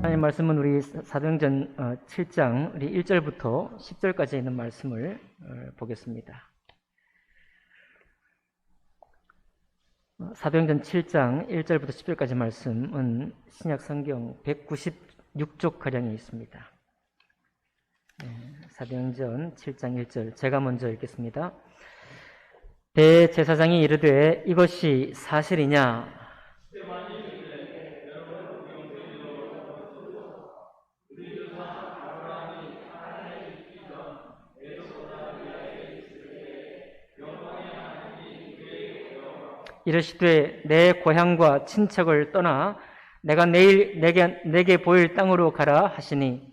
하나님 말씀은 우리 사도행전 7장 우리 1절부터 10절까지 있는 말씀을 보겠습니다. 사도행전 7장 1절부터 10절까지 말씀은 신약 성경 196쪽가량에 있습니다. 사도행전 7장 1절 제가 먼저 읽겠습니다. 대제사장이 이르되 이것이 사실이냐? 이르시되 내 고향과 친척을 떠나 내가 내일 내게 보일 땅으로 가라 하시니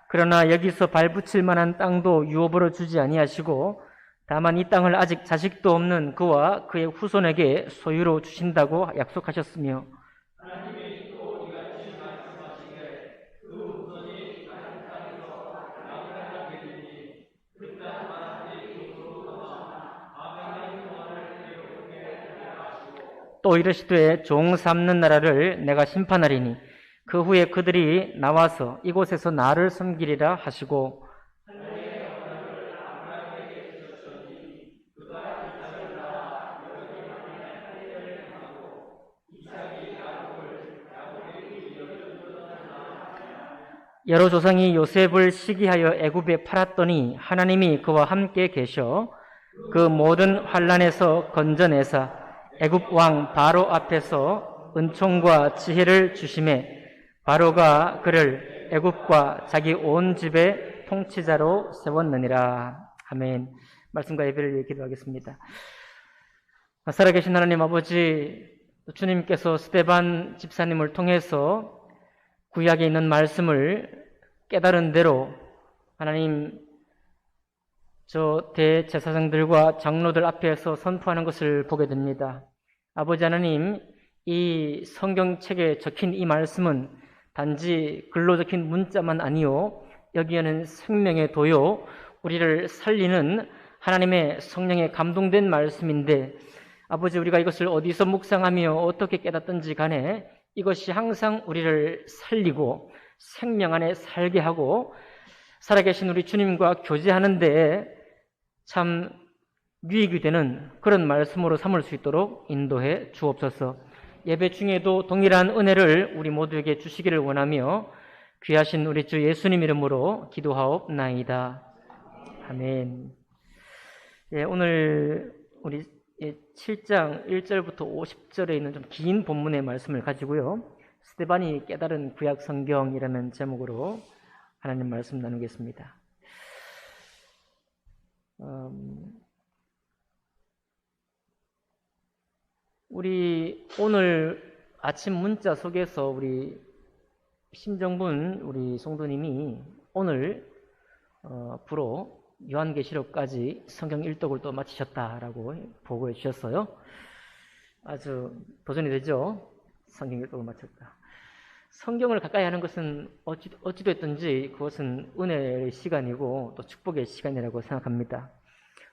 그러나 여기서 발붙일 만한 땅도 유업으로 주지 아니하시고 다만 이 땅을 아직 자식도 없는 그와 그의 후손에게 소유로 주신다고 약속하셨으며 또 이르시되 종 삼는 나라를 내가 심판하리니 그 후에 그들이 나와서 이곳에서 나를 섬기리라 하시고 여러 조상이 요셉을 시기하여 애굽에 팔았더니 하나님이 그와 함께 계셔 그 모든 환난에서 건져내사 애굽 왕 바로 앞에서 은총과 지혜를 주심에 바로가 그를 애굽과 자기 온 집의 통치자로 세웠느니라. 아멘. 말씀과 예배를 위해 기도하겠습니다. 살아계신 하나님 아버지, 주님께서 스데반 집사님을 통해서 구약에 있는 말씀을 깨달은 대로 하나님 저 대제사장들과 장로들 앞에서 선포하는 것을 보게 됩니다. 아버지 하나님, 이 성경책에 적힌 이 말씀은 단지 글로 적힌 문자만 아니요 여기에는 생명의 도요 우리를 살리는 하나님의 성령에 감동된 말씀인데 아버지 우리가 이것을 어디서 묵상하며 어떻게 깨닫든지 간에 이것이 항상 우리를 살리고 생명 안에 살게 하고 살아계신 우리 주님과 교제하는 데에 참 유익이 되는 그런 말씀으로 삼을 수 있도록 인도해 주옵소서. 예배 중에도 동일한 은혜를 우리 모두에게 주시기를 원하며 귀하신 우리 주 예수님 이름으로 기도하옵나이다. 아멘. 오늘 우리 7장 1절부터 50절에 있는 좀 긴 본문의 말씀을 가지고요. 스데반이 깨달은 구약 성경이라는 제목으로 하나님 말씀 나누겠습니다. 우리 오늘 아침 문자 속에서 우리 심정분 우리 성도님이 오늘 부로 요한계시록까지 성경 일독을 또 마치셨다라고 보고해 주셨어요. 아주 도전이 되죠. 성경 일독을 마쳤다. 성경을 가까이 하는 것은 어찌됐든지 그것은 은혜의 시간이고 또 축복의 시간이라고 생각합니다.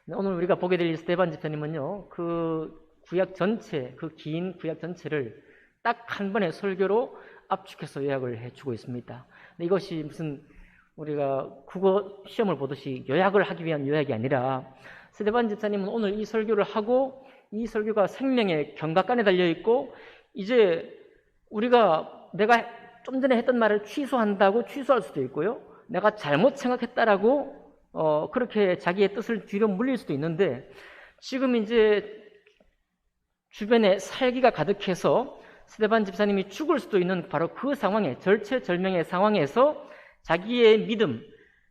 오늘 우리가 보게 될 스데반 집사님은요, 그 구약 전체, 그 긴 구약 전체를 딱 한 번의 설교로 압축해서 요약을 해주고 있습니다. 근데 이것이 무슨 우리가 국어 시험을 보듯이 요약을 하기 위한 요약이 아니라 스데반 집사님은 오늘 이 설교를 하고 이 설교가 생명의 경각간에 달려있고 이제 내가 좀 전에 했던 말을 취소한다고 취소할 수도 있고요. 내가 잘못 생각했다라고 그렇게 자기의 뜻을 뒤로 물릴 수도 있는데 지금 이제 주변에 살기가 가득해서 스데반 집사님이 죽을 수도 있는 바로 그 상황에 절체절명의 상황에서 자기의 믿음,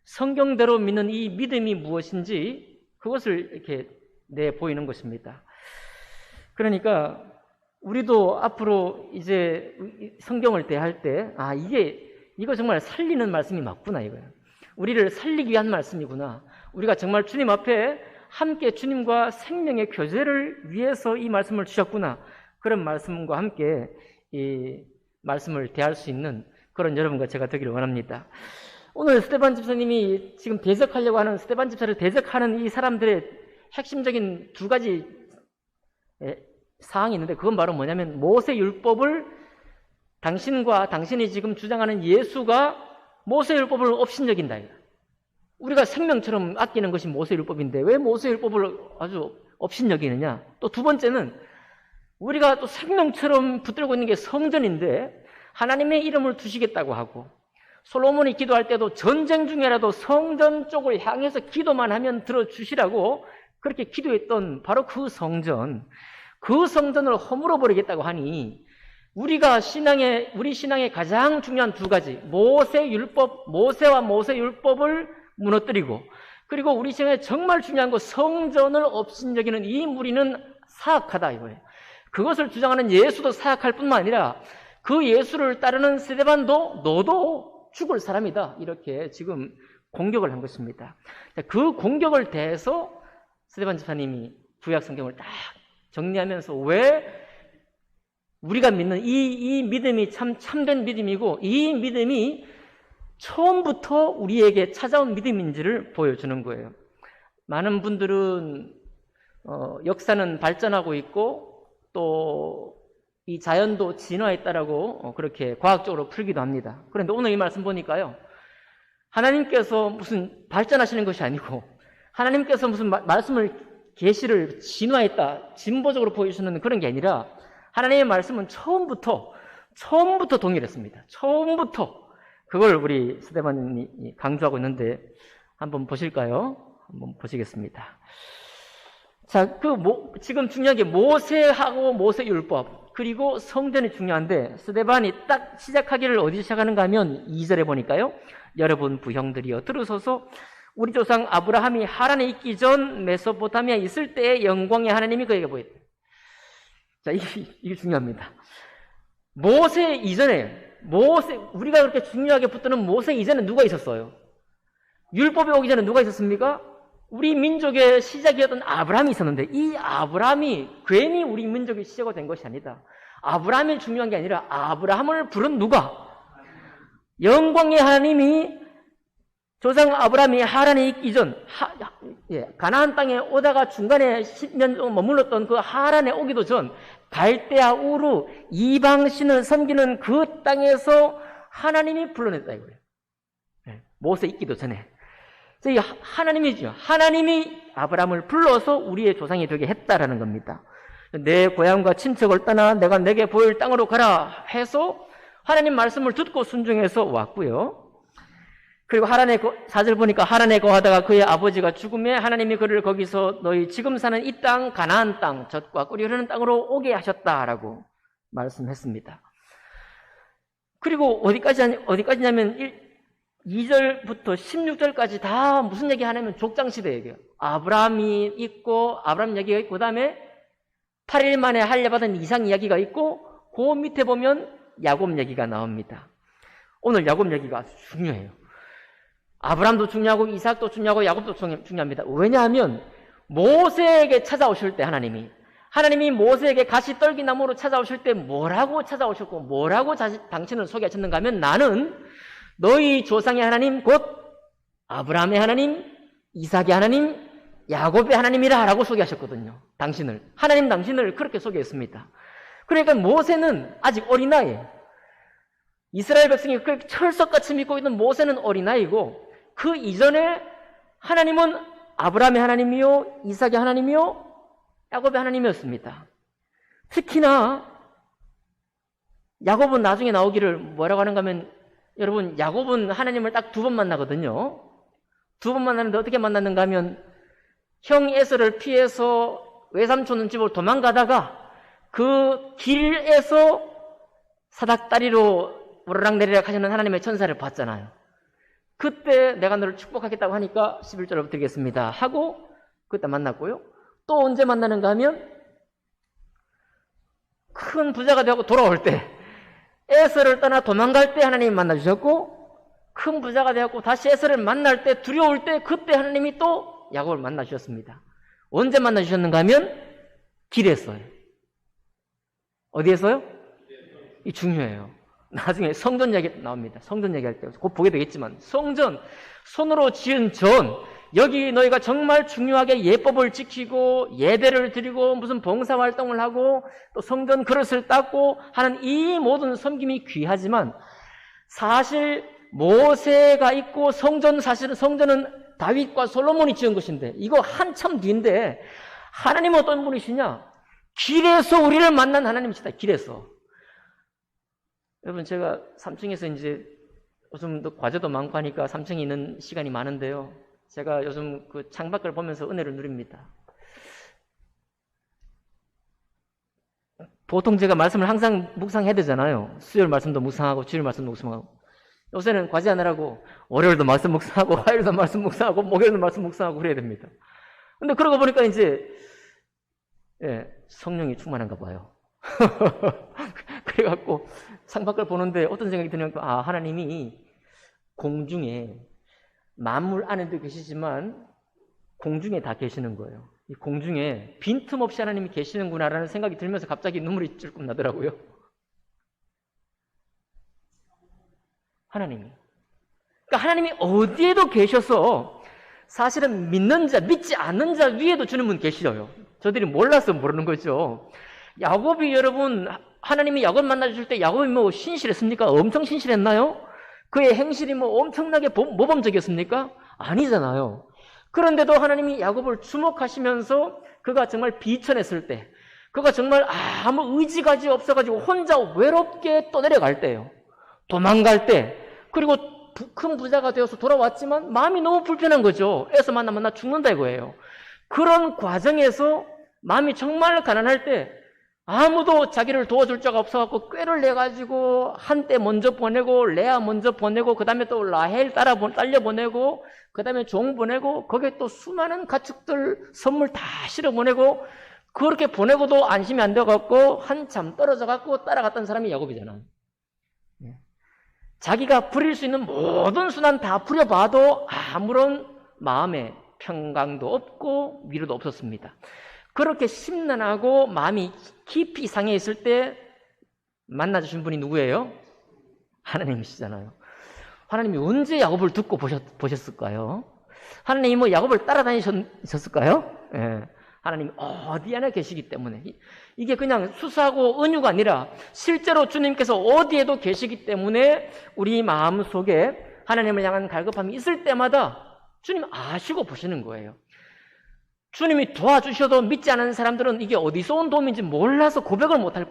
성경대로 믿는 이 믿음이 무엇인지 그것을 이렇게 내보이는 것입니다. 그러니까 우리도 앞으로 이제 성경을 대할 때 이거 정말 살리는 말씀이 맞구나 이거예요. 우리를 살리기 위한 말씀이구나. 우리가 정말 주님 앞에 함께 주님과 생명의 교제를 위해서 이 말씀을 주셨구나. 그런 말씀과 함께 이 말씀을 대할 수 있는 그런 여러분과 제가 되기를 원합니다. 오늘 스데반 집사님이 지금 대적하려고 하는, 스데반 집사를 대적하는 이 사람들의 핵심적인 두 가지 사항이 있는데, 그건 바로 뭐냐면 모세 율법을, 당신과 당신이 지금 주장하는 예수가 모세 율법을 업신여긴다. 우리가 생명처럼 아끼는 것이 모세 율법인데 왜 모세 율법을 아주 업신여기느냐. 또 두 번째는 우리가 또 생명처럼 붙들고 있는 게 성전인데 하나님의 이름을 두시겠다고 하고, 솔로몬이 기도할 때도 전쟁 중에라도 성전 쪽을 향해서 기도만 하면 들어주시라고 그렇게 기도했던 바로 그 성전을 허물어 버리겠다고 하니, 우리 신앙의 가장 중요한 두 가지, 모세와 모세 율법을 무너뜨리고, 그리고 우리 신앙에 정말 중요한 거 성전을 업신여기는 이 무리는 사악하다 이거예요. 그것을 주장하는 예수도 사악할 뿐만 아니라 그 예수를 따르는 스데반도 너도 죽을 사람이다, 이렇게 지금 공격을 한 것입니다. 그 공격을 대해서 스데반 집사님이 구약 성경을 딱 정리하면서 왜 우리가 믿는 이 믿음이 참된 믿음이고, 이 믿음이 처음부터 우리에게 찾아온 믿음인지를 보여주는 거예요. 많은 분들은 역사는 발전하고 있고 또 이 자연도 진화했다라고 그렇게 과학적으로 풀기도 합니다. 그런데 오늘 이 말씀 보니까요, 하나님께서 무슨 발전하시는 것이 아니고 하나님께서 무슨 말씀을 계시를 진화했다, 진보적으로 보여주시는 그런 게 아니라 하나님의 말씀은 처음부터 동일했습니다. 처음부터. 그걸 우리 스데반이 강조하고 있는데 한번 보실까요? 한번 보시겠습니다. 자, 지금 중요한 게 모세하고 모세 율법, 그리고 성전이 중요한데, 스데반이 딱 시작하기를 어디 시작하는가 하면 2절에 보니까요, 여러분 부형들이여 들으소서, 우리 조상 아브라함이 하란에 있기 전 메소포타미아에 있을 때의 영광의 하나님이 그에게 보였다. 자, 이게 중요합니다. 모세 이전에, 우리가 그렇게 중요하게 붙드는 모세 이전에 누가 있었어요? 율법이 오기 전에 누가 있었습니까? 우리 민족의 시작이었던 아브라함이 있었는데, 이 아브라함이 괜히 우리 민족의 시작이 된 것이 아니다. 아브라함이 중요한 게 아니라 아브라함을 부른 누가? 영광의 하나님이 조상 아브라함이 하란에 있기 전, 가나안 땅에 오다가 중간에 10년 정도 머물렀던 그 하란에 오기도 전, 갈대아 우르 이방신을 섬기는 그 땅에서 하나님이 불러냈다 이거예요. 모세 있기도 전에. 이 하나님이죠. 하나님이 아브라함을 불러서 우리의 조상이 되게 했다라는 겁니다. 내 고향과 친척을 떠나 내가 내게 보일 땅으로 가라 해서 하나님 말씀을 듣고 순종해서 왔고요. 그리고 4절 보니까 하란에 거하다가 그의 아버지가 죽음에 하나님이 그를 거기서 너희 지금 사는 이 땅 가나안 땅 젖과 꿀이 흐르는 땅으로 오게 하셨다라고 말씀했습니다. 그리고 어디까지냐면 2절부터 16절까지 다 무슨 얘기 하냐면 족장시대 얘기예요. 아브라함이 있고 아브라함 얘기가 있고, 그 다음에 8일 만에 할례받은 이삭 이야기가 있고, 그 밑에 보면 야곱 얘기가 나옵니다. 오늘 야곱 얘기가 아주 중요해요. 아브라함도 중요하고 이삭도 중요하고 야곱도 중요합니다. 왜냐하면 모세에게 찾아오실 때 하나님이 모세에게 가시떨기나무로 찾아오실 때 뭐라고 찾아오셨고 뭐라고 당신을 소개하셨는가 하면, 나는 너희 조상의 하나님 곧 아브라함의 하나님, 이삭의 하나님, 야곱의 하나님이라 라고 소개하셨거든요. 하나님 당신을 그렇게 소개했습니다. 그러니까 모세는 아직 어린아이예요. 이스라엘 백성이 그렇게 철석같이 믿고 있는 모세는 어린아이고, 그 이전에 하나님은 아브라함의 하나님이요, 이삭의 하나님이요, 야곱의 하나님이었습니다. 특히나 야곱은 나중에 나오기를 뭐라고 하는가 하면, 여러분, 야곱은 하나님을 딱 2번 만나거든요. 2번 만나는데 어떻게 만났는가 하면, 형 에서를 피해서 외삼촌 집으로 도망가다가 그 길에서 사닥다리로 오르락내리락 하시는 하나님의 천사를 봤잖아요. 그때 내가 너를 축복하겠다고 하니까 11절로 드리겠습니다 하고 그때 만났고요. 또 언제 만나는가 하면, 큰 부자가 되고 돌아올 때, 에서를 떠나 도망갈 때 하나님이 만나주셨고, 큰 부자가 되었고 다시 에서를 만날 때, 두려울 때, 그때 하나님이 또 야곱을 만나주셨습니다. 언제 만나주셨는가 하면 길에서요. 어디에서요? 이 중요해요. 나중에 성전 얘기 나옵니다. 성전 얘기할 때 곧 보게 되겠지만 성전, 손으로 지은 전, 여기 너희가 정말 중요하게 예법을 지키고 예배를 드리고 무슨 봉사활동을 하고 또 성전 그릇을 닦고 하는 이 모든 섬김이 귀하지만 사실 모세가 있고 사실은 성전은 다윗과 솔로몬이 지은 것인데 이거 한참 뒤인데 하나님은 어떤 분이시냐? 길에서 우리를 만난 하나님이시다. 길에서. 여러분 제가 3층에서 이제 요즘 과제도 많고 하니까 3층에 있는 시간이 많은데요. 제가 요즘 그 창밖을 보면서 은혜를 누립니다. 보통 제가 말씀을 항상 묵상해야 되잖아요. 수요일 말씀도 묵상하고 주일 말씀도 묵상하고. 요새는 과제하느라고 월요일도 말씀 묵상하고 화요일도 말씀 묵상하고 목요일도 말씀 묵상하고 그래야 됩니다. 근데 그러고 보니까 이제 성령이 충만한가 봐요. 그래갖고 창밖을 보는데 어떤 생각이 드냐면 하나님이 공중에 만물 안에도 계시지만 공중에 다 계시는 거예요. 이 공중에 빈틈없이 하나님이 계시는구나라는 생각이 들면서 갑자기 눈물이 찔끔 나더라고요. 하나님이. 그러니까 하나님이 어디에도 계셔서 사실은 믿는 자, 믿지 않는 자 위에도 주님은 계시어요. 저들이 몰라서 모르는 거죠. 야곱이 여러분, 하나님이 야곱 만나주실 때 야곱이 뭐 신실했습니까? 엄청 신실했나요? 그의 행실이 뭐 엄청나게 모범적이었습니까? 아니잖아요. 그런데도 하나님이 야곱을 주목하시면서 그가 정말 비천했을 때, 그가 정말 아무 의지가지 없어가지고 혼자 외롭게 떠내려갈 때요. 도망갈 때, 그리고 큰 부자가 되어서 돌아왔지만 마음이 너무 불편한 거죠. 애서 만나면 나 죽는다 이거예요. 그런 과정에서 마음이 정말 가난할 때 아무도 자기를 도와줄 자가 없어갖고 꾀를 내가지고 한때 먼저 보내고 레아 먼저 보내고 그 다음에 또 라헬 딸려 보내고 그 다음에 종 보내고 거기에 또 수많은 가축들 선물 다 실어 보내고 그렇게 보내고도 안심이 안 돼갖고 한참 떨어져갖고 따라갔던 사람이 야곱이잖아. 자기가 부릴 수 있는 모든 수단 다 부려봐도 아무런 마음에 평강도 없고 위로도 없었습니다. 그렇게 심란하고 마음이 깊이 상해 있을 때 만나주신 분이 누구예요? 하나님이시잖아요. 하나님이 언제 야곱을 듣고 보셨을까요? 하나님이 뭐 야곱을 따라다니셨을까요? 하나님이 어디 안에 계시기 때문에 이게 그냥 수사하고 은유가 아니라 실제로 주님께서 어디에도 계시기 때문에 우리 마음속에 하나님을 향한 갈급함이 있을 때마다 주님 아시고 보시는 거예요. 주님이 도와주셔도 믿지 않는 사람들은 이게 어디서 온 도움인지 몰라서 고백을 못할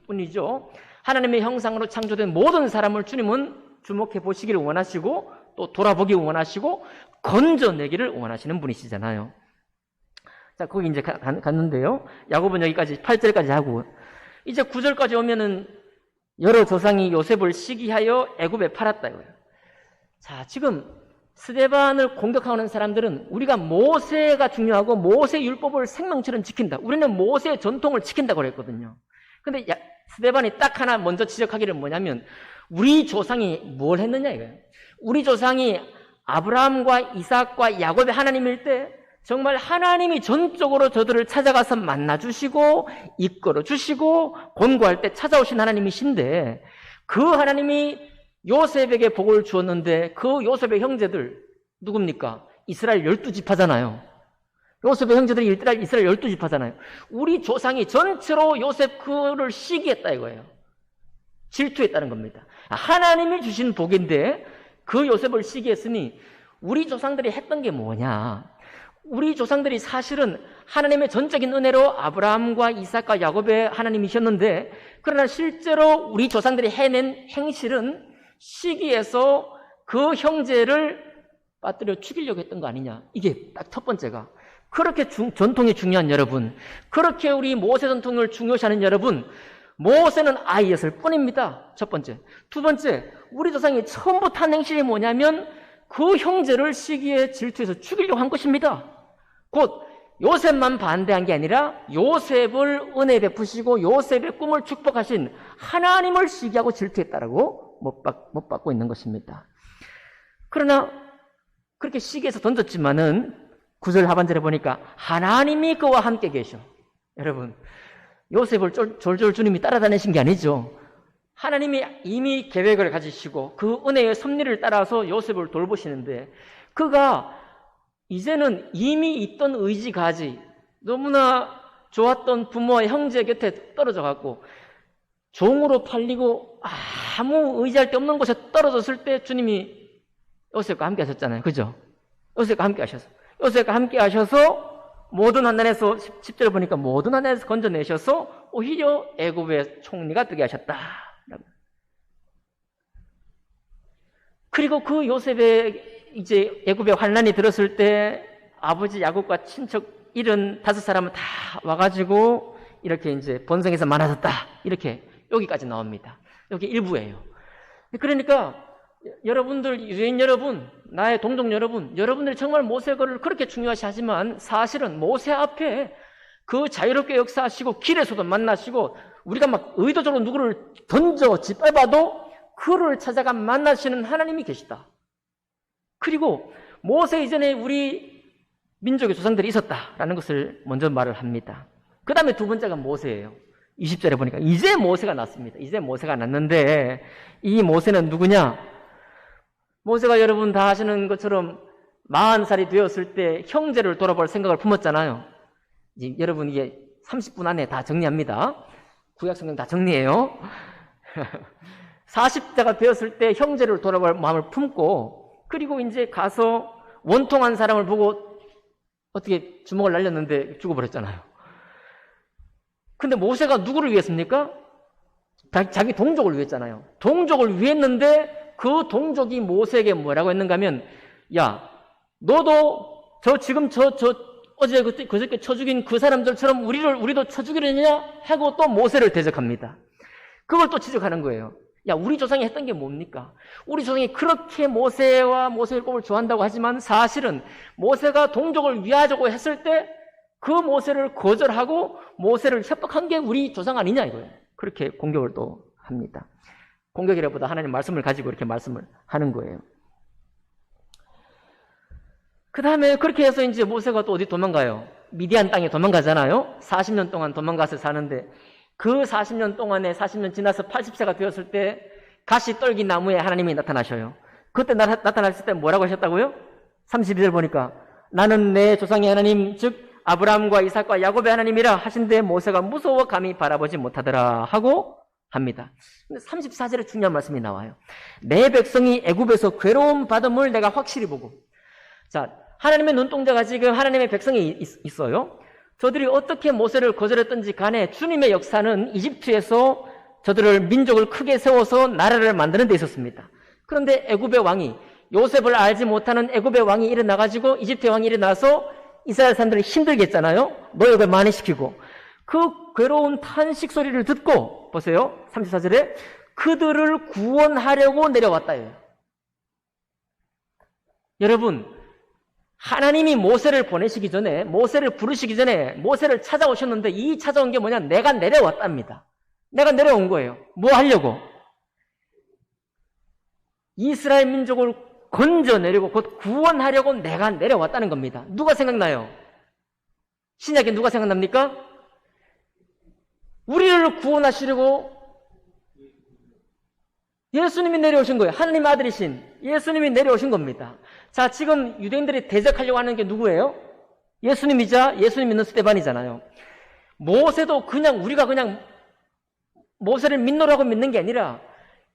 뿐이죠. 하나님의 형상으로 창조된 모든 사람을 주님은 주목해 보시기를 원하시고 또 돌아보기 원하시고 건져내기를 원하시는 분이시잖아요. 자, 거기 이제 갔는데요. 야곱은 여기까지 8절까지 하고 이제 9절까지 오면은 여러 조상이 요셉을 시기하여 애굽에 팔았다 이거예요. 자, 지금 스데반을 공격하는 사람들은 우리가 모세가 중요하고 모세 율법을 생명처럼 지킨다. 우리는 모세의 전통을 지킨다고 그랬거든요. 근데 스데반이 딱 하나 먼저 지적하기를 뭐냐면 우리 조상이 뭘 했느냐 이거예요. 우리 조상이 아브라함과 이삭과 야곱의 하나님일 때 정말 하나님이 전적으로 저들을 찾아가서 만나주시고 이끌어주시고 권고할 때 찾아오신 하나님이신데 그 하나님이 요셉에게 복을 주었는데 그 요셉의 형제들 누굽니까? 이스라엘 12지파잖아요. 요셉의 형제들이 이스라엘 12지파잖아요. 우리 조상이 전체로 요셉 그를 시기했다 이거예요. 질투했다는 겁니다. 하나님이 주신 복인데 그 요셉을 시기했으니 우리 조상들이 했던 게 뭐냐? 우리 조상들이 사실은 하나님의 전적인 은혜로 아브라함과 이삭과 야곱의 하나님이셨는데 그러나 실제로 우리 조상들이 해낸 행실은 시기해서 그 형제를 빠뜨려 죽이려고 했던 거 아니냐. 이게 딱 첫 번째가. 그렇게 전통이 중요한 여러분, 그렇게 우리 모세 전통을 중요시하는 여러분, 모세는 아이였을 뿐입니다. 첫 번째. 두 번째, 우리 조상이 처음부터 한 행실이 뭐냐면 그 형제를 시기에 질투해서 죽이려고 한 것입니다. 곧 요셉만 반대한 게 아니라 요셉을 은혜 베푸시고 요셉의 꿈을 축복하신 하나님을 시기하고 질투했다라고 못 받고 있는 것입니다. 그러나 그렇게 시기해서 던졌지만은 9절 하반절에 보니까 하나님이 그와 함께 계셔. 여러분, 요셉을 졸졸 주님이 따라다니신 게 아니죠. 하나님이 이미 계획을 가지시고 그 은혜의 섭리를 따라서 요셉을 돌보시는데 그가 이제는 이미 있던 의지가지 너무나 좋았던 부모와 형제 곁에 떨어져 갖고 종으로 팔리고 아무 의지할 데 없는 곳에 떨어졌을 때 주님이 요셉과 함께 하셨잖아요. 그죠? 요셉과 함께 하셔서 요셉과 함께 하셔서 모든 환난에서 10절에 보니까 모든 환난에서 건져내셔서 오히려 애굽의 총리가 되게 하셨다. 그리고 그 요셉의 이제 애굽의 환난이 들었을 때 아버지 야곱과 친척 75사람은 다 와가지고 이렇게 이제 번성해서 많아졌다. 이렇게 여기까지 나옵니다. 여기 일부예요. 그러니까 여러분들, 유대인 여러분, 나의 동족 여러분, 여러분들이 정말 모세거를 그렇게 중요시 하지만 사실은 모세 앞에 그 자유롭게 역사하시고 길에서도 만나시고 우리가 막 의도적으로 누구를 던져 짓밟아도 그를 찾아가 만나시는 하나님이 계시다. 그리고 모세 이전에 우리 민족의 조상들이 있었다라는 것을 먼저 말을 합니다. 그 다음에 두 번째가 모세예요. 20절에 보니까 이제 모세가 났습니다. 이제 모세가 났는데 이 모세는 누구냐? 모세가 여러분 다 아시는 것처럼 40살이 되었을 때 형제를 돌아볼 생각을 품었잖아요. 이제 여러분 이게 30분 안에 다 정리합니다. 구약성경 다 정리해요. 40대가 되었을 때 형제를 돌아볼 마음을 품고 그리고 이제 가서 원통한 사람을 보고 어떻게 주먹을 날렸는데 죽어버렸잖아요. 근데 모세가 누구를 위했습니까? 자기 동족을 위했잖아요. 동족을 위했는데 그 동족이 모세에게 뭐라고 했는가 하면 야 너도 지금 어제 그저께 쳐 죽인 그 사람들처럼 우리도 쳐 죽이려냐 하고 또 모세를 대적합니다. 그걸 또 지적하는 거예요. 야, 우리 조상이 했던 게 뭡니까? 우리 조상이 그렇게 모세와 모세의 율법을 좋아한다고 하지만 사실은 모세가 동족을 위하자고 했을 때 그 모세를 거절하고 모세를 협박한 게 우리 조상 아니냐 이거예요. 그렇게 공격을 또 합니다. 공격이라보다 하나님 말씀을 가지고 이렇게 말씀을 하는 거예요. 그 다음에 그렇게 해서 이제 모세가 또 어디 도망가요? 미디안 땅에 도망가잖아요. 40년 동안 도망가서 사는데 그 40년 동안에 40년 지나서 80세가 되었을 때 가시 떨기 나무에 하나님이 나타나셔요. 그때 나타났을 때 뭐라고 하셨다고요? 32절 보니까 나는 내 조상의 하나님 즉 아브라함과 이삭과 야곱의 하나님이라 하신데 모세가 무서워 감히 바라보지 못하더라 하고 합니다. 근데 34절에 중요한 말씀이 나와요. 내 백성이 애굽에서 괴로움 받음을 내가 확실히 보고 자 하나님의 눈동자가 지금 하나님의 백성이 있어요. 저들이 어떻게 모세를 거절했던지 간에 주님의 역사는 이집트에서 저들을 민족을 크게 세워서 나라를 만드는 데 있었습니다. 그런데 애굽의 왕이 요셉을 알지 못하는 애굽의 왕이 일어나가지고 이집트의 왕이 일어나서 이스라엘 사람들을 힘들게 했잖아요. 노역을 많이 시키고 그 괴로운 탄식 소리를 듣고 보세요. 34절에 그들을 구원하려고 내려왔다예요. 여러분 하나님이 모세를 보내시기 전에 모세를 부르시기 전에 모세를 찾아오셨는데 이 찾아온 게 뭐냐? 내가 내려왔답니다. 내가 내려온 거예요. 뭐 하려고? 이스라엘 민족을 건져내려고 곧 구원하려고 내가 내려왔다는 겁니다. 누가 생각나요? 신약에 누가 생각납니까? 우리를 구원하시려고 예수님이 내려오신 거예요. 하나님 아들이신 예수님이 내려오신 겁니다. 자, 지금 유대인들이 대적하려고 하는 게 누구예요? 예수님이자 예수님 믿는 스데반이잖아요. 모세도 우리가 그냥 모세를 믿노라고 믿는 게 아니라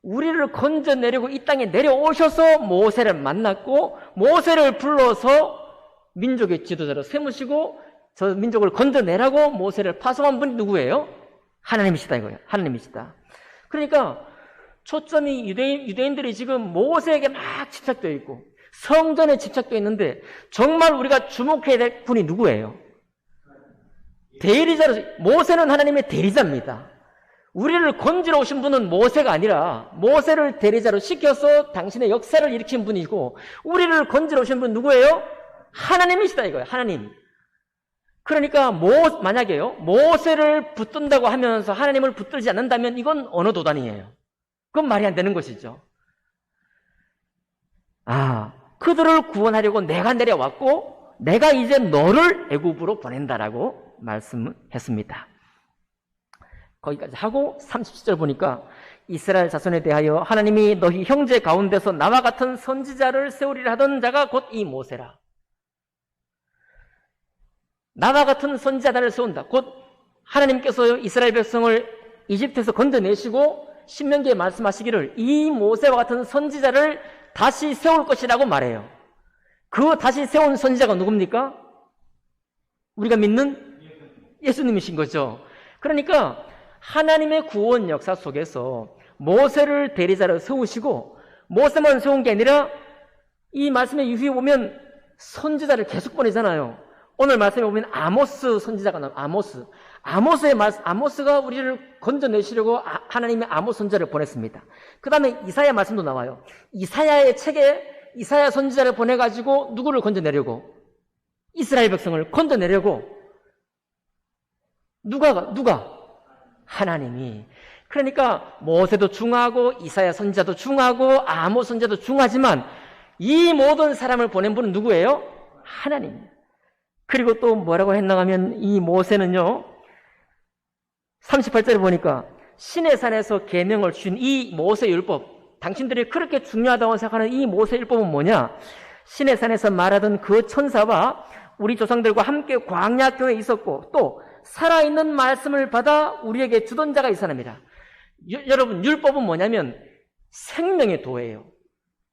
우리를 건져내려고 이 땅에 내려오셔서 모세를 만났고 모세를 불러서 민족의 지도자로 세우시고 저 민족을 건져내라고 모세를 파송한 분이 누구예요? 하나님이시다 이거예요. 하나님이시다. 그러니까 초점이 유대인들이 지금 모세에게 막 집착되어 있고 성전에 집착되어 있는데 정말 우리가 주목해야 될 분이 누구예요? 대리자로 모세는 하나님의 대리자입니다. 우리를 건지러 오신 분은 모세가 아니라 모세를 대리자로 시켜서 당신의 역사를 일으킨 분이고 우리를 건지러 오신 분은 누구예요? 하나님이시다 이거예요. 하나님. 그러니까 만약에요 모세를 붙든다고 하면서 하나님을 붙들지 않는다면 이건 언어 도단이에요. 그건 말이 안 되는 것이죠. 그들을 구원하려고 내가 내려왔고 내가 이제 너를 애굽으로 보낸다라고 말씀했습니다. 거기까지 하고 37절 보니까 이스라엘 자손에 대하여 하나님이 너희 형제 가운데서 나와 같은 선지자를 세우리라 하던 자가 곧 이 모세라. 나와 같은 선지자를 세운다. 곧 하나님께서 이스라엘 백성을 이집트에서 건져내시고 신명기에 말씀하시기를 이 모세와 같은 선지자를 다시 세울 것이라고 말해요. 그 다시 세운 선지자가 누굽니까? 우리가 믿는 예수님이신 거죠. 그러니까 하나님의 구원 역사 속에서 모세를 대리자로 세우시고 모세만 세운 게 아니라 이 말씀의 이후에 보면 선지자를 계속 보내잖아요. 오늘 말씀에 보면 아모스 선지자가 나와요. 아모스의 말씀, 아모스가 우리를 건져내시려고 하나님의 아모스 선지자를 보냈습니다. 그 다음에 이사야 말씀도 나와요. 이사야의 책에 이사야 선지자를 보내가지고 누구를 건져내려고? 이스라엘 백성을 건져내려고. 누가? 하나님이. 그러니까 모세도 중하고 이사야 선지자도 중하고 아모스 선지자도 중하지만 이 모든 사람을 보낸 분은 누구예요? 하나님. 그리고 또 뭐라고 했나 하면 이 모세는요 38절에 보니까 신의 산에서 계명을 주신 이 모세 율법, 당신들이 그렇게 중요하다고 생각하는 이 모세 율법은 뭐냐? 신의 산에서 말하던 그 천사와 우리 조상들과 함께 광야교에 있었고 또 살아있는 말씀을 받아 우리에게 주던 자가 이 사람이라. 여러분 율법은 뭐냐면 생명의 도예요.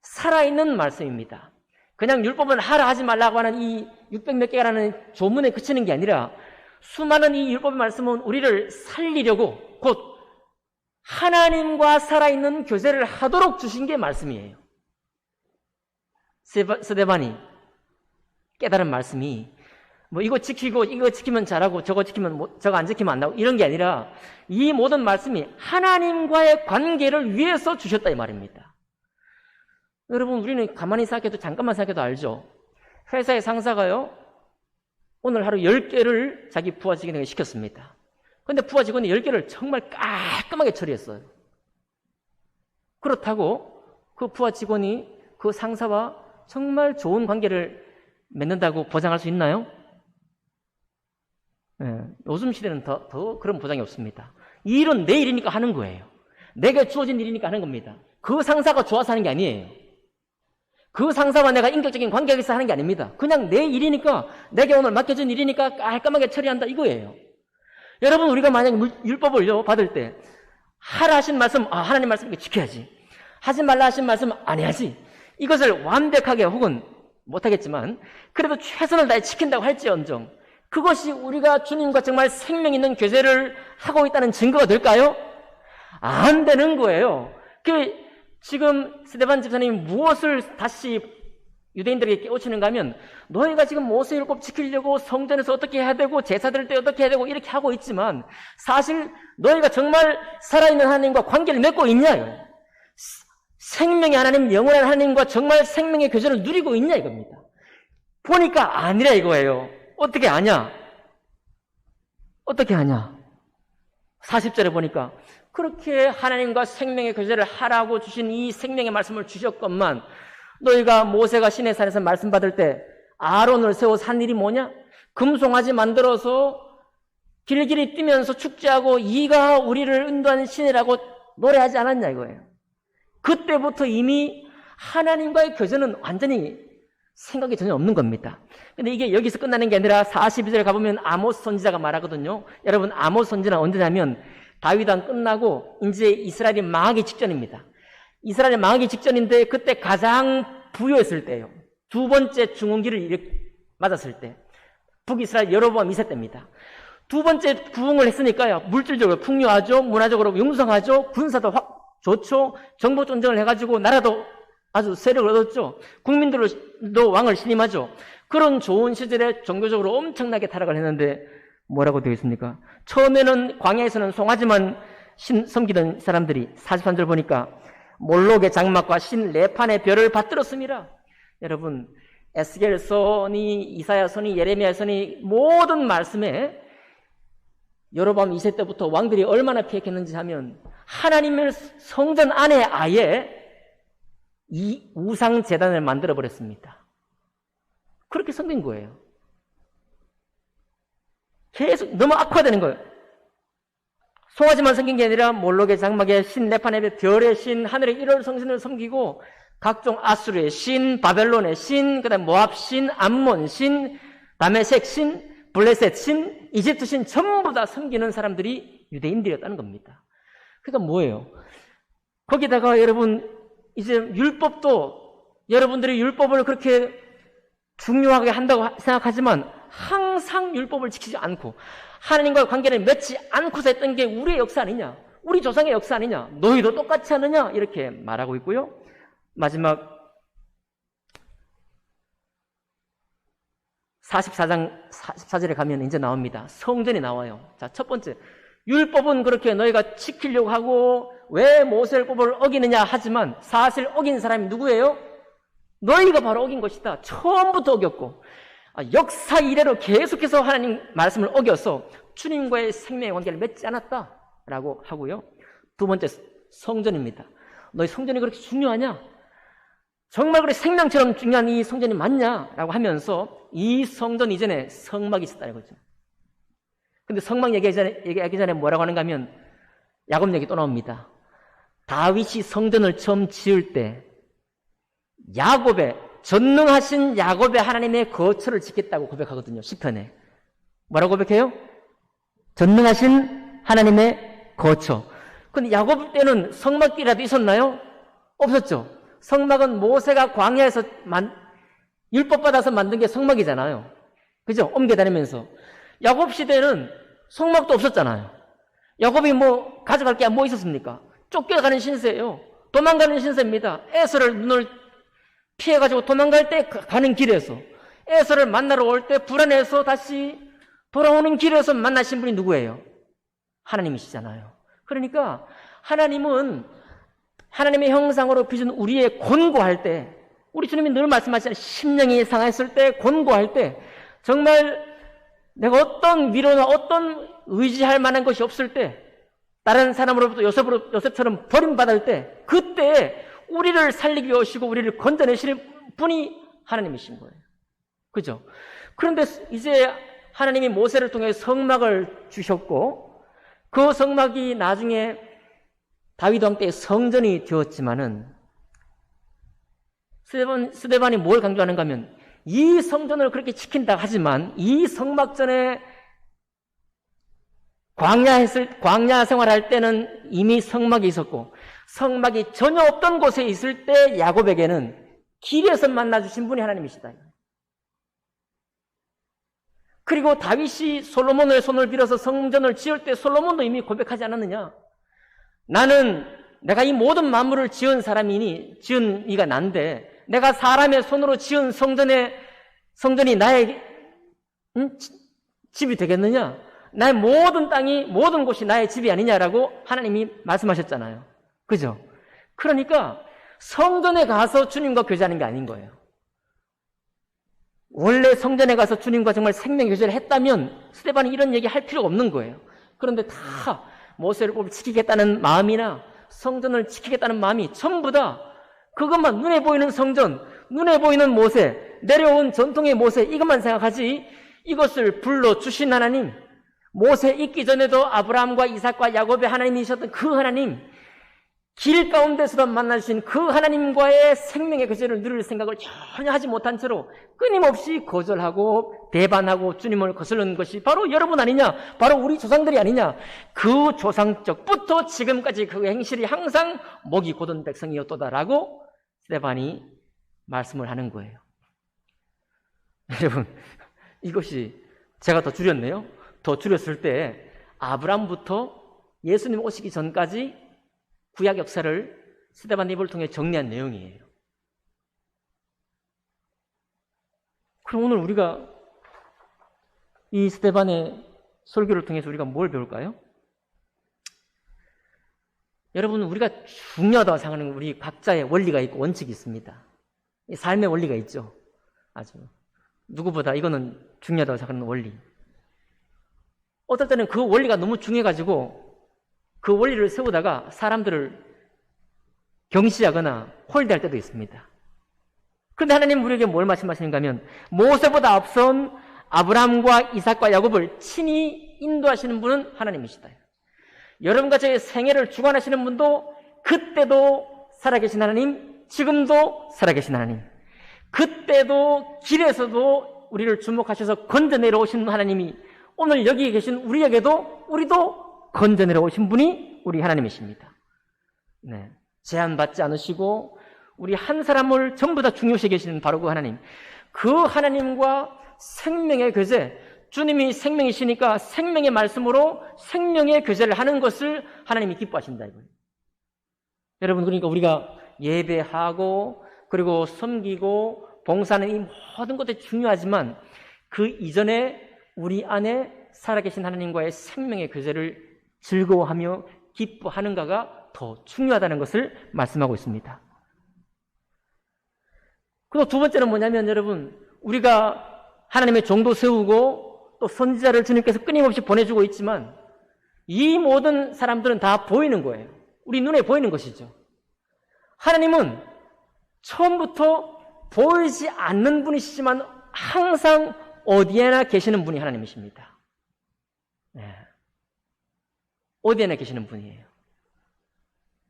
살아있는 말씀입니다. 그냥 율법은 하라 하지 말라고 하는 이 600몇 개라는 조문에 그치는 게 아니라 수많은 이 율법의 말씀은 우리를 살리려고 곧 하나님과 살아있는 교제를 하도록 주신 게 말씀이에요. 스데반이 깨달은 말씀이 뭐 이거 지키고 이거 지키면 잘하고 저거 지키면 저거 안 지키면 안 나고 이런 게 아니라 이 모든 말씀이 하나님과의 관계를 위해서 주셨다 이 말입니다. 여러분 우리는 가만히 생각해도 잠깐만 생각해도 알죠. 회사의 상사가요 오늘 하루 10개를 자기 부하 직원에게 시켰습니다. 그런데 부하 직원이 10개를 정말 깔끔하게 처리했어요. 그렇다고 그 부하 직원이 그 상사와 정말 좋은 관계를 맺는다고 보장할 수 있나요? 네, 요즘 시대는 더 그런 보장이 없습니다. 이 일은 내 일이니까 하는 거예요. 내게 주어진 일이니까 하는 겁니다. 그 상사가 좋아서 하는 게 아니에요. 그 상사와 내가 인격적인 관계가 있어 하는 게 아닙니다. 그냥 내 일이니까 내게 오늘 맡겨진 일이니까 깔끔하게 처리한다 이거예요. 여러분 우리가 만약 율법을 받을 때 하라 하신 말씀 하나님 말씀 지켜야지. 하지 말라 하신 말씀 안 해야지. 이것을 완벽하게 혹은 못하겠지만 그래도 최선을 다해 지킨다고 할지언정 그것이 우리가 주님과 정말 생명 있는 교제를 하고 있다는 증거가 될까요? 안 되는 거예요. 지금 스데반 집사님이 무엇을 다시 유대인들에게 깨우치는가 하면 너희가 지금 모세율법 지키려고 성전에서 어떻게 해야 되고 제사 드릴 때 어떻게 해야 되고 이렇게 하고 있지만 사실 너희가 정말 살아있는 하나님과 관계를 맺고 있냐? 생명의 하나님, 영원한 하나님과 정말 생명의 교제를 누리고 있냐 이겁니다. 보니까 아니라 이거예요. 어떻게 아냐? 40절에 보니까 그렇게 하나님과 생명의 교제를 하라고 주신 이 생명의 말씀을 주셨건만 너희가 모세가 신의 산에서 말씀 받을 때 아론을 세워서 한 일이 뭐냐? 금송아지 만들어서 길길이 뛰면서 축제하고 이가 우리를 인도하는 신이라고 노래하지 않았냐 이거예요. 그때부터 이미 하나님과의 교제는 완전히 생각이 전혀 없는 겁니다. 근데 이게 여기서 끝나는 게 아니라 42절 가보면 아모스 선지자가 말하거든요. 여러분 아모스 선지자는 언제냐면 다윗왕 끝나고 이제 이스라엘이 망하기 직전입니다. 이스라엘이 망하기 직전인데 그때 가장 부유했을 때예요. 두 번째 중흥기를 맞았을 때 북이스라엘 여로보암 2세 때입니다. 두 번째 부흥을 했으니까요. 물질적으로 풍요하죠. 문화적으로 융성하죠. 군사도 좋죠. 정보 전쟁을 해가지고 나라도 아주 세력을 얻었죠. 국민들도 왕을 신임하죠. 그런 좋은 시절에 종교적으로 엄청나게 타락을 했는데 뭐라고 되어 있습니까? 처음에는 광야에서는 송아지만 섬기던 사람들이 43절 보니까 몰록의 장막과 신 레판의 별을 받들었습니다. 여러분 에스겔서니 이사야서니 예레미야서니 모든 말씀에 여로보암 2세 때부터 왕들이 얼마나 피했겠는지 하면 하나님의 성전 안에 아예 이 우상 제단을 만들어 버렸습니다. 그렇게 섬긴 거예요. 계속 너무 악화되는 거예요. 송아지만 섬긴 게 아니라 몰록의 장막의 신, 네파넵의 별의 신, 하늘의 일월 성신을 섬기고 각종 아수르의 신, 바벨론의 신, 그다음 모압 신, 암몬 신, 다메섹 신, 블레셋 신, 이집트 신 전부 다 섬기는 사람들이 유대인들이었다는 겁니다. 그러니까 뭐예요? 거기다가 여러분 이제 율법도 여러분들이 율법을 그렇게 중요하게 한다고 생각하지만 항상 율법을 지키지 않고 하나님과의 관계를 맺지 않고서 했던 게 우리의 역사 아니냐? 우리 조상의 역사 아니냐? 너희도 똑같이 하느냐? 이렇게 말하고 있고요. 마지막 44장 44절에 가면 이제 나옵니다. 성전이 나와요. 자, 첫 번째, 율법은 그렇게 너희가 지키려고 하고 왜 모세율법을 어기느냐 하지만 사실 어긴 사람이 누구예요? 너희가 바로 어긴 것이다. 처음부터 어겼고 역사 이래로 계속해서 하나님 말씀을 어겨서 주님과의 생명의 관계를 맺지 않았다라고 하고요. 두 번째, 성전입니다. 너희 성전이 그렇게 중요하냐? 정말 그렇게 생명처럼 중요한 이 성전이 맞냐라고 하면서 이 성전 이전에 성막이 있었다는 거죠. 근데 성막 얘기하기 전에 뭐라고 하는가 하면 야곱 얘기 또 나옵니다. 다윗이 성전을 처음 지을 때 야곱의 전능하신 야곱의 하나님의 거처를 짓겠다고 고백하거든요. 시편에 뭐라고 고백해요? 전능하신 하나님의 거처. 근데 야곱 때는 성막이라도 있었나요? 없었죠. 성막은 모세가 광야에서 율법 받아서 만든 게 성막이잖아요. 그죠? 옮겨 다니면서. 야곱 시대는 성막도 없었잖아요. 야곱이 뭐 가져갈 게 뭐 있었습니까? 쫓겨가는 신세예요. 도망가는 신세입니다. 에서를 눈을 피해가지고 도망갈 때 가는 길에서, 에서를 만나러 올 때 불안해서 다시 돌아오는 길에서 만나신 분이 누구예요? 하나님이시잖아요. 그러니까 하나님은 하나님의 형상으로 빚은 우리의 곤고할 때, 우리 주님이 늘 말씀하시는 심령이 상했을 때, 곤고할 때, 정말 내가 어떤 위로나 어떤 의지할 만한 것이 없을 때, 다른 사람으로부터 요셉처럼 버림받을 때, 그때 우리를 살리기 위해 오시고 우리를 건져내시는 분이 하나님이신 거예요. 그죠? 그런데 이제 하나님이 모세를 통해 성막을 주셨고 그 성막이 나중에 다윗 왕 때의 성전이 되었지만은 스데반이 뭘 강조하는가 하면 이 성전을 그렇게 지킨다 하지만 이 성막전에 광야 생활할 때는 이미 성막이 있었고 성막이 전혀 없던 곳에 있을 때 야곱에게는 길에서 만나주신 분이 하나님이시다. 그리고 다윗이 솔로몬의 손을 빌어서 성전을 지을 때 솔로몬도 이미 고백하지 않았느냐? 나는 내가 이 모든 만물을 지은 이가 난데 내가 사람의 손으로 지은 성전이 나의 집이 되겠느냐? 나의 모든 땅이 모든 곳이 나의 집이 아니냐라고 하나님이 말씀하셨잖아요. 그죠? 그러니까 성전에 가서 주님과 교제하는 게 아닌 거예요. 원래 성전에 가서 주님과 정말 생명 교제를 했다면 스데반이 이런 얘기 할 필요가 없는 거예요. 그런데 다 모세율법을 지키겠다는 마음이나 성전을 지키겠다는 마음이 전부 다 그것만 눈에 보이는 성전, 눈에 보이는 모세, 내려온 전통의 모세 이것만 생각하지 이것을 불러주신 하나님, 모세 있기 전에도 아브라함과 이삭과 야곱의 하나님이셨던 그 하나님, 길 가운데서도 만나주신 그 하나님과의 생명의 교제를 누릴 생각을 전혀 하지 못한 채로 끊임없이 거절하고 배반하고 주님을 거스르는 것이 바로 여러분 아니냐? 바로 우리 조상들이 아니냐? 그 조상적부터 지금까지 그 행실이 항상 목이 곧은 백성이었도다라고 스데반이 말씀을 하는 거예요. 여러분, 이것이 제가 더 줄였네요. 더 줄였을 때 아브라함부터 예수님 오시기 전까지 구약 역사를 스데반 입을 통해 정리한 내용이에요. 그럼 오늘 우리가 이 스데반의 설교를 통해서 우리가 뭘 배울까요? 여러분, 우리가 중요하다고 생각하는 우리 각자의 원리가 있고 원칙이 있습니다. 삶의 원리가 있죠. 아주 누구보다 이거는 중요하다고 생각하는 원리. 어떨 때는 그 원리가 너무 중요해가지고 그 원리를 세우다가 사람들을 경시하거나 홀대할 때도 있습니다. 그런데 하나님 우리에게 뭘 말씀하시는가 하면 모세보다 앞선 아브라함과 이삭과 야곱을 친히 인도하시는 분은 하나님이시다. 여러분과 저의 생애를 주관하시는 분도 그때도 살아계신 하나님, 지금도 살아계신 하나님, 그때도 길에서도 우리를 주목하셔서 건져내려 오신 하나님이 오늘 여기 계신 우리도 건져내려 오신 분이 우리 하나님이십니다. 네. 제한받지 않으시고 우리 한 사람을 전부 다 중요시 계시는 바로 그 하나님, 그 하나님과 생명의 교제, 주님이 생명이시니까 생명의 말씀으로 생명의 교제를 하는 것을 하나님이 기뻐하신다 이거예요. 여러분, 그러니까 우리가 예배하고 그리고 섬기고 봉사하는 이 모든 것들이 중요하지만 그 이전에 우리 안에 살아계신 하나님과의 생명의 교제를 즐거워하며 기뻐하는가가 더 중요하다는 것을 말씀하고 있습니다. 그리고 두 번째는 뭐냐면, 여러분, 우리가 하나님의 종도 세우고 또 선지자를 주님께서 끊임없이 보내주고 있지만 이 모든 사람들은 다 보이는 거예요. 우리 눈에 보이는 것이죠. 하나님은 처음부터 보이지 않는 분이시지만 항상 어디에나 계시는 분이 하나님이십니다. 네. 어디에나 계시는 분이에요.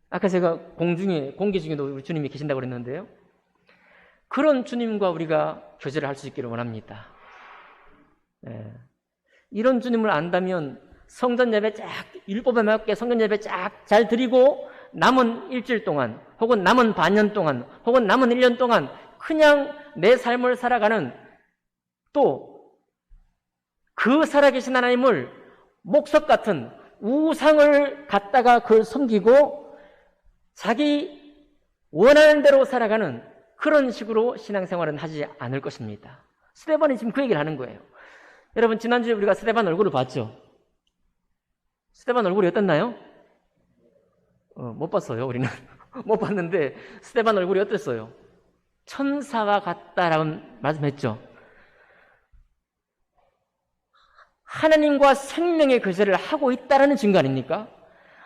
아까 제가 공기 중에도 우리 주님이 계신다고 그랬는데요. 그런 주님과 우리가 교제를 할 수 있기를 원합니다. 네. 이런 주님을 안다면 성전 예배 율법에 맞게 성전 예배 잘 드리고 남은 일주일 동안 혹은 남은 반년 동안 혹은 남은 1년 동안 그냥 내 삶을 살아가는, 또 그 살아계신 하나님을 목석 같은 우상을 갖다가 그걸 섬기고 자기 원하는 대로 살아가는 그런 식으로 신앙생활은 하지 않을 것입니다. 스데반이 지금 그 얘기를 하는 거예요. 여러분, 지난주에 우리가 스데반 얼굴을 봤죠? 스데반 얼굴이 어땠나요? 못 봤어요, 우리는. 못 봤는데 스데반 얼굴이 어땠어요? 천사와 같다라는 말씀했죠. 하나님과 생명의 교제를 하고 있다라는 증거 아닙니까?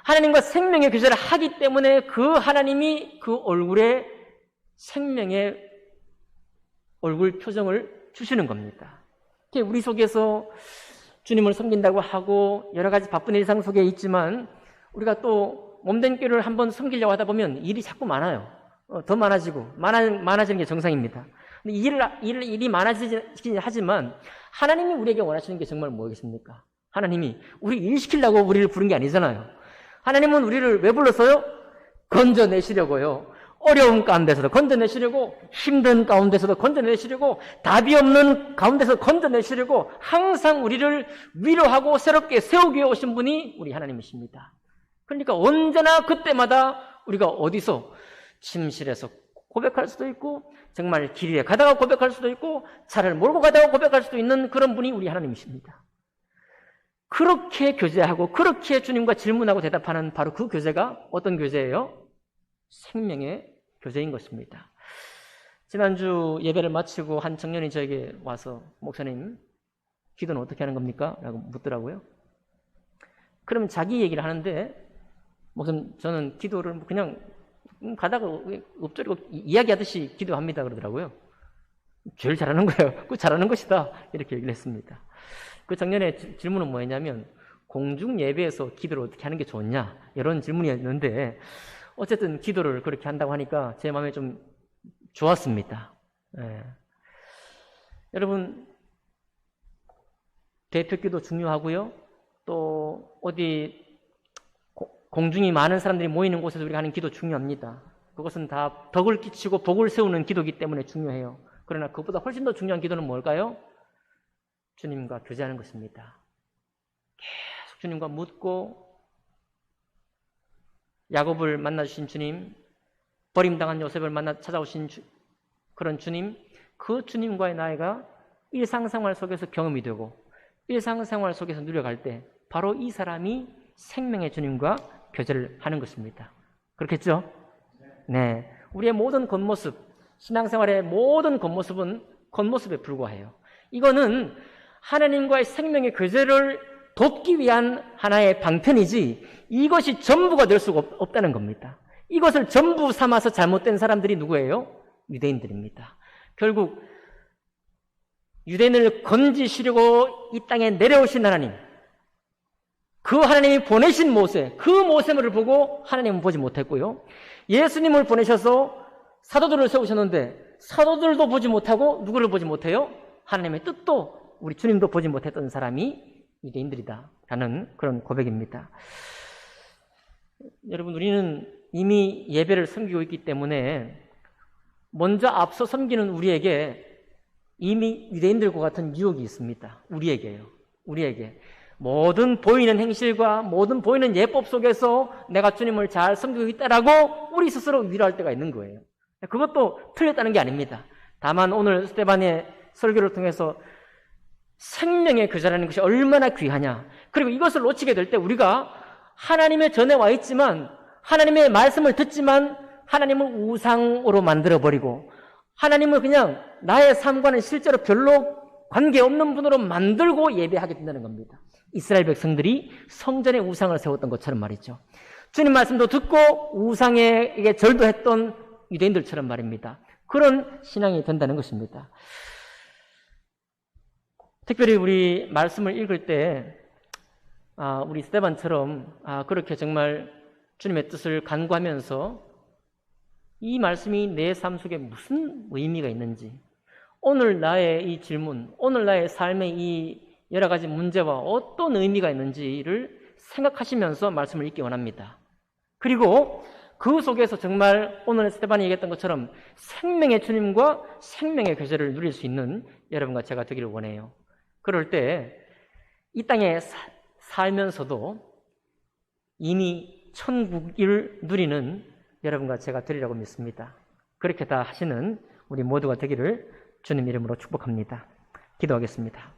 하나님과 생명의 교제를 하기 때문에 그 하나님이 그 얼굴에 생명의 얼굴 표정을 주시는 겁니다. 우리 속에서 주님을 섬긴다고 하고 여러 가지 바쁜 일상 속에 있지만 우리가 또 몸된 교회를 한번 섬기려고 하다 보면 일이 자꾸 많아요. 더 많아지는 게 정상입니다. 근데 일이 많아지긴 하지만 하나님이 우리에게 원하시는 게 정말 뭐겠습니까? 하나님이 우리 일 시키려고 우리를 부른 게 아니잖아요. 하나님은 우리를 왜 불렀어요? 건져내시려고요. 어려운 가운데서도 건져내시려고, 힘든 가운데서도 건져내시려고, 답이 없는 가운데서 건져내시려고 항상 우리를 위로하고 새롭게 세우기 위해 오신 분이 우리 하나님이십니다. 그러니까 언제나 그때마다 우리가 어디서 침실에서 고백할 수도 있고 정말 길에 가다가 고백할 수도 있고 차를 몰고 가다가 고백할 수도 있는 그런 분이 우리 하나님이십니다. 그렇게 교제하고 그렇게 주님과 질문하고 대답하는 바로 그 교제가 어떤 교제예요? 생명의 교제인 것입니다. 지난주 예배를 마치고 한 청년이 저에게 와서 목사님, 기도는 어떻게 하는 겁니까? 라고 묻더라고요. 그러면 자기 얘기를 하는데 목사님, 저는 기도를 그냥 가다가 엎드리고 이야기하듯이 기도합니다 그러더라고요. 제일 잘하는 거예요. 그거 잘하는 것이다. 이렇게 얘기를 했습니다. 그 청년의 질문은 뭐였냐면 공중 예배에서 기도를 어떻게 하는 게 좋냐 이런 질문이었는데 어쨌든 기도를 그렇게 한다고 하니까 제 마음에 좀 좋았습니다. 예. 여러분, 대표기도 중요하고요. 또 어디 공중이 많은 사람들이 모이는 곳에서 우리가 하는 기도 중요합니다. 그것은 다 덕을 끼치고 복을 세우는 기도이기 때문에 중요해요. 그러나 그것보다 훨씬 더 중요한 기도는 뭘까요? 주님과 교제하는 것입니다. 계속 주님과 묻고, 야곱을 만나주신 주님, 버림당한 요셉을 찾아오신 그런 주님, 그 주님과의 나이가 일상생활 속에서 경험이 되고 일상생활 속에서 누려갈 때 바로 이 사람이 생명의 주님과 교제를 하는 것입니다. 그렇겠죠? 네. 우리의 모든 겉모습, 신앙생활의 모든 겉모습은 겉모습에 불과해요. 이거는 하나님과의 생명의 교제를 돕기 위한 하나의 방편이지 이것이 전부가 될 수가 없다는 겁니다. 이것을 전부 삼아서 잘못된 사람들이 누구예요? 유대인들입니다. 결국 유대인을 건지시려고 이 땅에 내려오신 하나님, 그 하나님이 보내신 모세, 그 모세를 보고 하나님은 보지 못했고요. 예수님을 보내셔서 사도들을 세우셨는데 사도들도 보지 못하고 누구를 보지 못해요? 하나님의 뜻도 우리 주님도 보지 못했던 사람이 유대인들이다라는 그런 고백입니다. 여러분, 우리는 이미 예배를 섬기고 있기 때문에 먼저 앞서 섬기는 우리에게 이미 유대인들과 같은 유혹이 있습니다. 우리에게. 모든 보이는 행실과 모든 보이는 예법 속에서 내가 주님을 잘 섬기고 있다라고 우리 스스로 위로할 때가 있는 거예요. 그것도 틀렸다는 게 아닙니다. 다만 오늘 스데반의 설교를 통해서 생명의 교제라는 것이 얼마나 귀하냐, 그리고 이것을 놓치게 될 때 우리가 하나님의 전에 와 있지만 하나님의 말씀을 듣지만 하나님을 우상으로 만들어버리고 하나님을 그냥 나의 삶과는 실제로 별로 관계없는 분으로 만들고 예배하게 된다는 겁니다. 이스라엘 백성들이 성전에 우상을 세웠던 것처럼 말이죠. 주님 말씀도 듣고 우상에게 절도 했던 유대인들처럼 말입니다. 그런 신앙이 된다는 것입니다. 특별히 우리 말씀을 읽을 때 우리 스데반처럼 그렇게 정말 주님의 뜻을 간구하면서 이 말씀이 내 삶 속에 무슨 의미가 있는지, 오늘 나의 이 질문, 오늘 나의 삶의 이 여러 가지 문제와 어떤 의미가 있는지를 생각하시면서 말씀을 읽기 원합니다. 그리고 그 속에서 정말 오늘 스데반이 얘기했던 것처럼 생명의 주님과 생명의 교제를 누릴 수 있는 여러분과 제가 되기를 원해요. 그럴 때 이 땅에 살면서도 이미 천국을 누리는 여러분과 제가 되리라고 믿습니다. 그렇게 다 하시는 우리 모두가 되기를 주님 이름으로 축복합니다. 기도하겠습니다.